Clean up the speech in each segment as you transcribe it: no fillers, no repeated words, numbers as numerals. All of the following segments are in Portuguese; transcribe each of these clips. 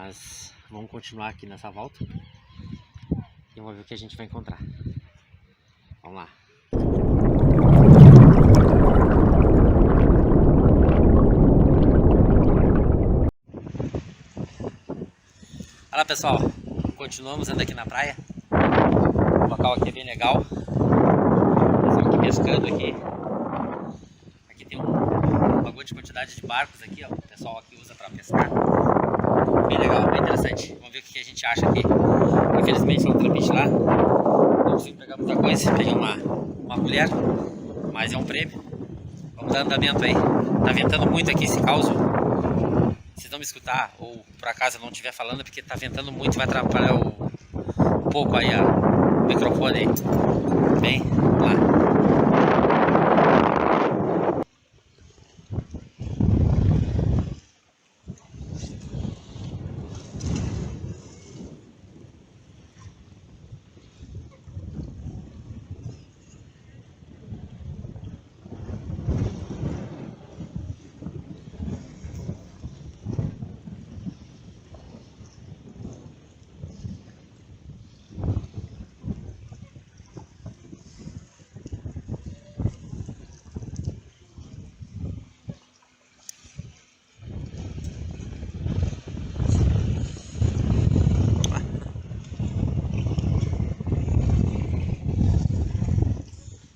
Mas vamos continuar aqui nessa volta e vamos ver o que a gente vai encontrar. Vamos lá. Olha lá, pessoal, continuamos andando aqui na praia. O local aqui é bem legal. Estamos aqui pescando aqui. Aqui tem uma grande quantidade de barcos aqui, ó. O pessoal aqui usa para pescar. Bem legal, bem interessante. Vamos ver o que a gente acha aqui. Infelizmente não tem bicho lá. Não consigo pegar muita coisa. Peguei uma colher, mas é um prêmio. Vamos dar andamento aí. Tá ventando muito aqui esse caos. Se não me escutar ou por acaso eu não estiver falando, porque tá ventando muito, vai atrapalhar um pouco aí o microfone aí. Bem, vamos lá.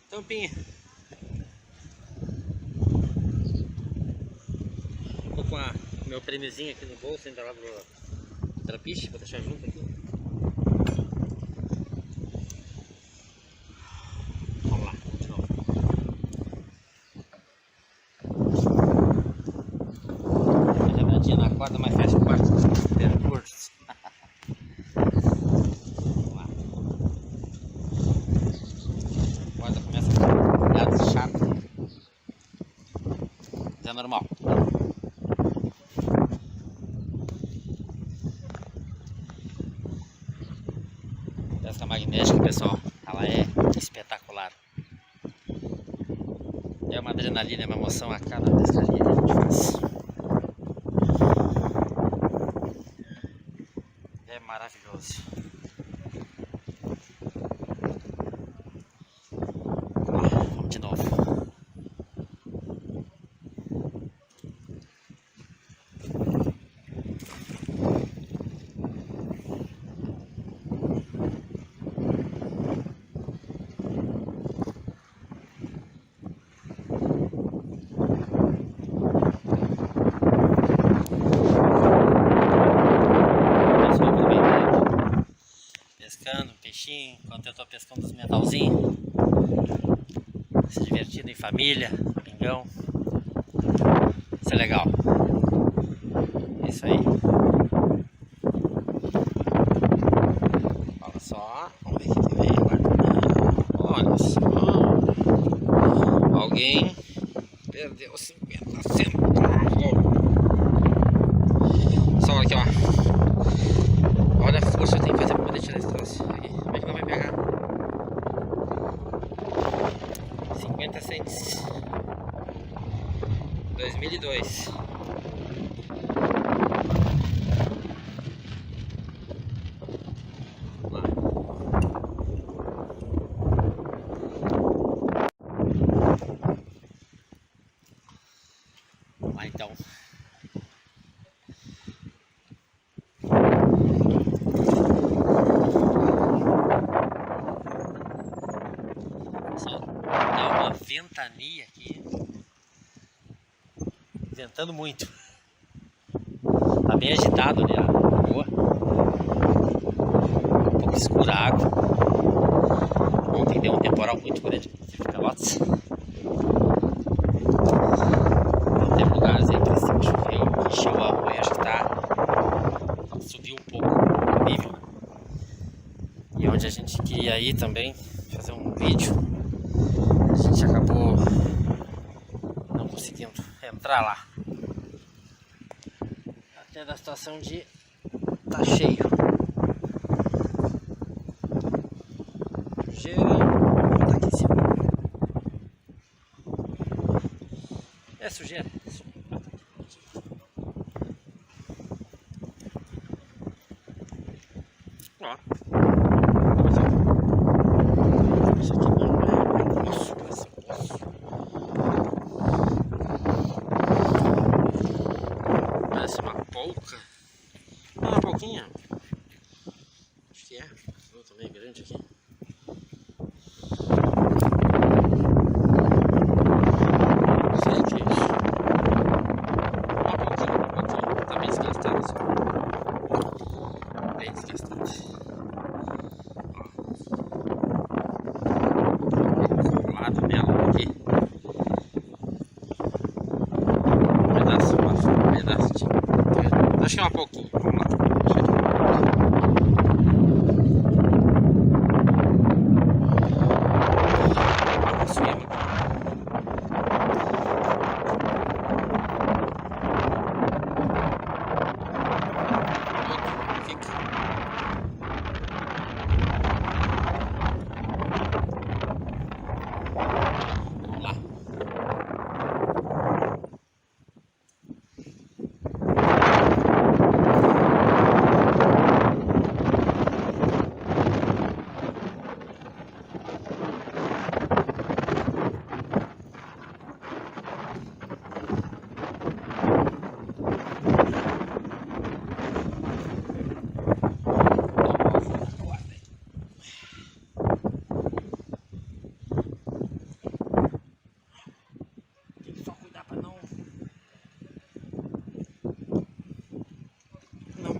Tampinha. Tô com o meu prêmiozinho aqui no bolso, ainda lá do trapiche, vou deixar junto aqui. Vamos lá, de novo. Lembradinha na corda, mas fecha o quarto. Percurso. Vamos lá. A corda começa a ficar chata. Mas é normal. Pesca magnética, pessoal, ela é espetacular. É uma adrenalina, é uma emoção a cada pescaria que a gente faz. É maravilhoso. Vamos de novo. Pescando peixinho, enquanto eu tô pescando os metalzinhos, se divertindo em família, pingão. Isso é legal. É isso aí. Olha só, vamos ver o que veio agora. Olha só, alguém perdeu 50 centavos. Só aqui, ó. Olha a força que eu tenho que fazer para poder tirar esse troço. Aqui, como é que não vai pegar? 50 cents. 2002. Vamos lá. Vamos lá então. Dá uma ventania aqui, ventando muito, tá bem agitado ali a rua, um pouco escura a água. Ontem deu um temporal muito grande aqui em Pelotas, tem lugares aí que choveu, encheu a rua e acho que subiu um pouco o nível, e onde a gente queria ir também, fazer um vídeo, a gente acabou não conseguindo entrar lá. Até da situação de tá cheio. Sujeira tá aqui em cima. É sujeira. Ó. Isso aqui não é osso, parece osso. Parece uma polca. Ah, uma polquinha. Acho que é. Oh, também é grande aqui. Não sei o que é isso. Uma polquinha. Tá bem desgastado assim. Bem desgastado. Colado nela aqui. Um pedaço de. Acho que é uma polquinha. Vamos lá.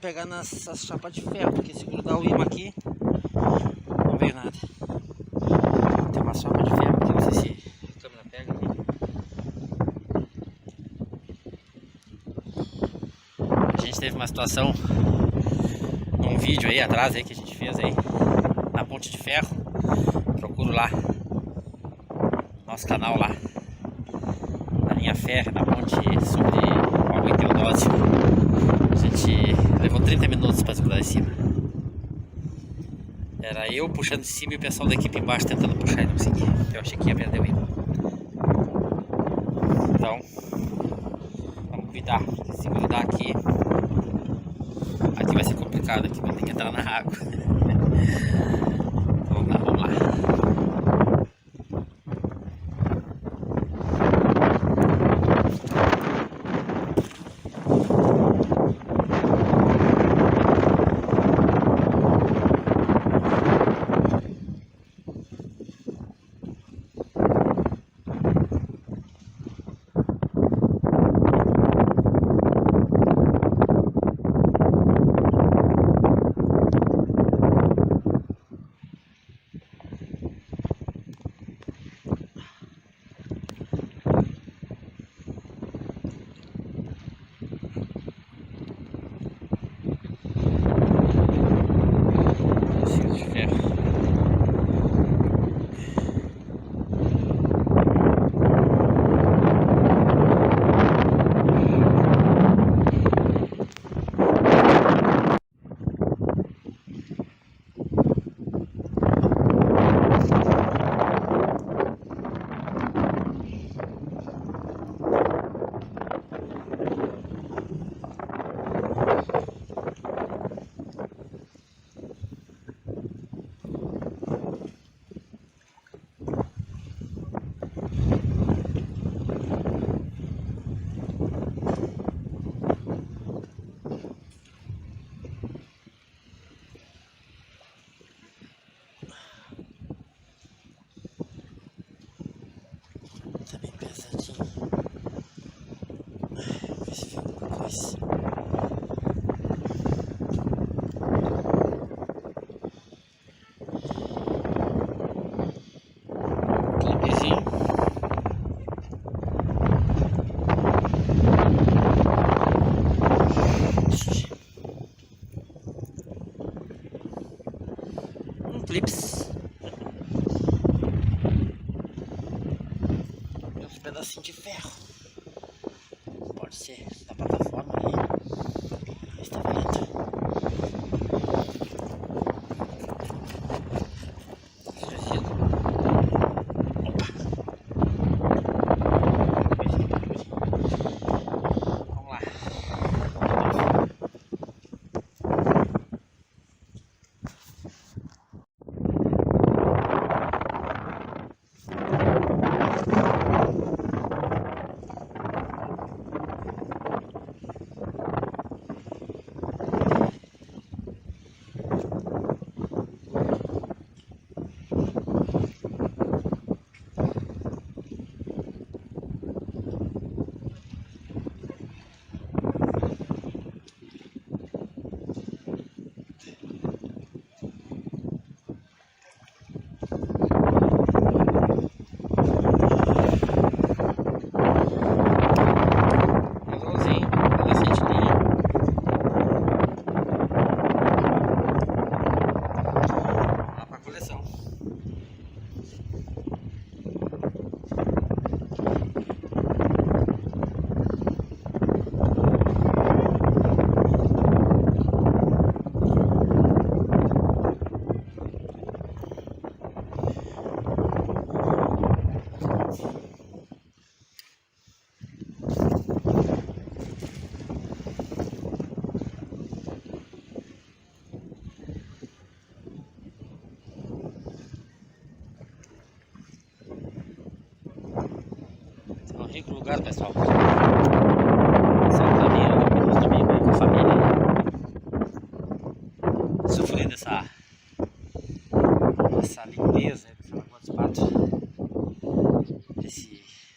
Pegar nessas chapas de ferro, porque se grudar o imã aqui não veio nada. Tem uma chapa de ferro aqui, não sei se a câmera pega aqui. A gente teve uma situação num vídeo aí atrás aí que a gente fez aí na ponte de ferro. Procuro lá nosso canal lá na linha férrea, na ponte sobre o Água em Teodósio. A gente levou 30 minutos para segurar em cima. Era eu puxando de cima e o pessoal da equipe embaixo tentando puxar e não conseguia. Eu achei que ia perder o imã. Então, vamos cuidar. Se grudar aqui, aqui vai ser complicado, aqui vai ter que entrar na água. Vamos lá, vamos lá. Tá bem pesadinho. Vê se vê alguma coisa. Clipezinho. Clips. Uns pedacinhos de ferro. Pode ser da plataforma ali. Está valendo. Opa. Vamos lá. único lugar, pessoal. Só pra vir no domingo aí com a família. Sofrer dessa limpeza dessa Lagoa dos Patos.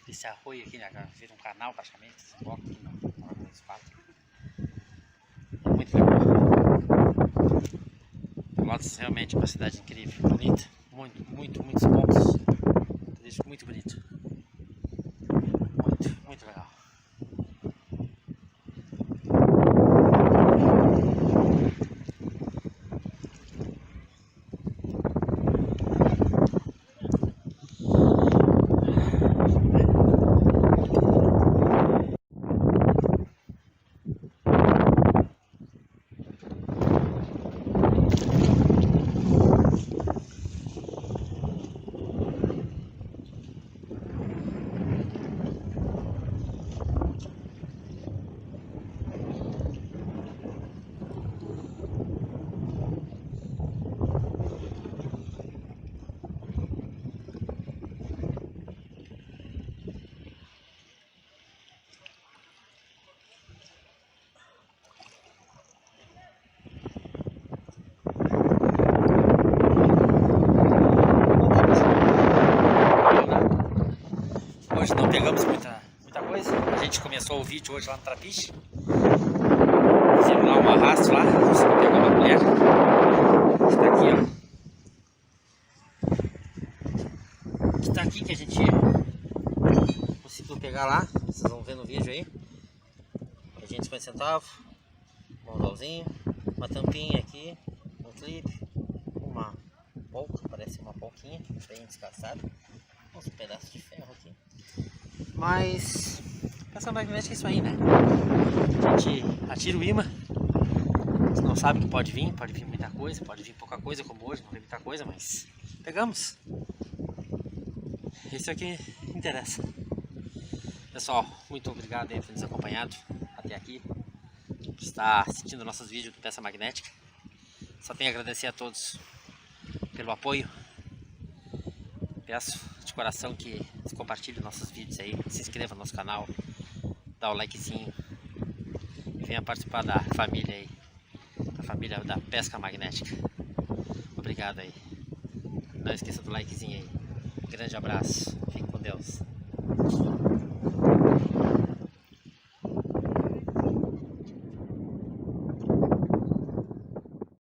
Desse arroio aqui, né? Vira um canal praticamente, esse bloco aqui na Lagoa dos Patos. É muito legal. Pelotas realmente é uma cidade incrível, bonita. Muitos pontos. Muito bonito. Muito legal. Hoje não pegamos muita coisa. A gente começou o vídeo hoje lá no Trapiche. Fizemos lá um arrasto lá, conseguimos pegar uma colher. Está aqui, ó. Está aqui que a gente conseguiu pegar lá. Vocês vão ver no vídeo aí. A gente 50 centavos, um anzolzinho, uma tampinha aqui, um clipe, uma polca, parece uma polquinha, bem descascada. Uns pedaços de ferro aqui. Mas essa magnética é isso aí, né? A gente atira o imã. Você não sabe que pode vir muita coisa, pode vir pouca coisa, como hoje, não vem muita coisa, mas pegamos. Isso é o que interessa. Pessoal, muito obrigado aí por nos acompanhado até aqui, por estar assistindo nossos vídeos do Peça Magnética. Só tenho a agradecer a todos pelo apoio. Peço de coração que compartilhe nossos vídeos aí, se inscreva no nosso canal, dá o likezinho e venha participar da família aí, da família da Pesca Magnética. Obrigado aí. Não esqueça do likezinho aí. Grande abraço. Fique com Deus.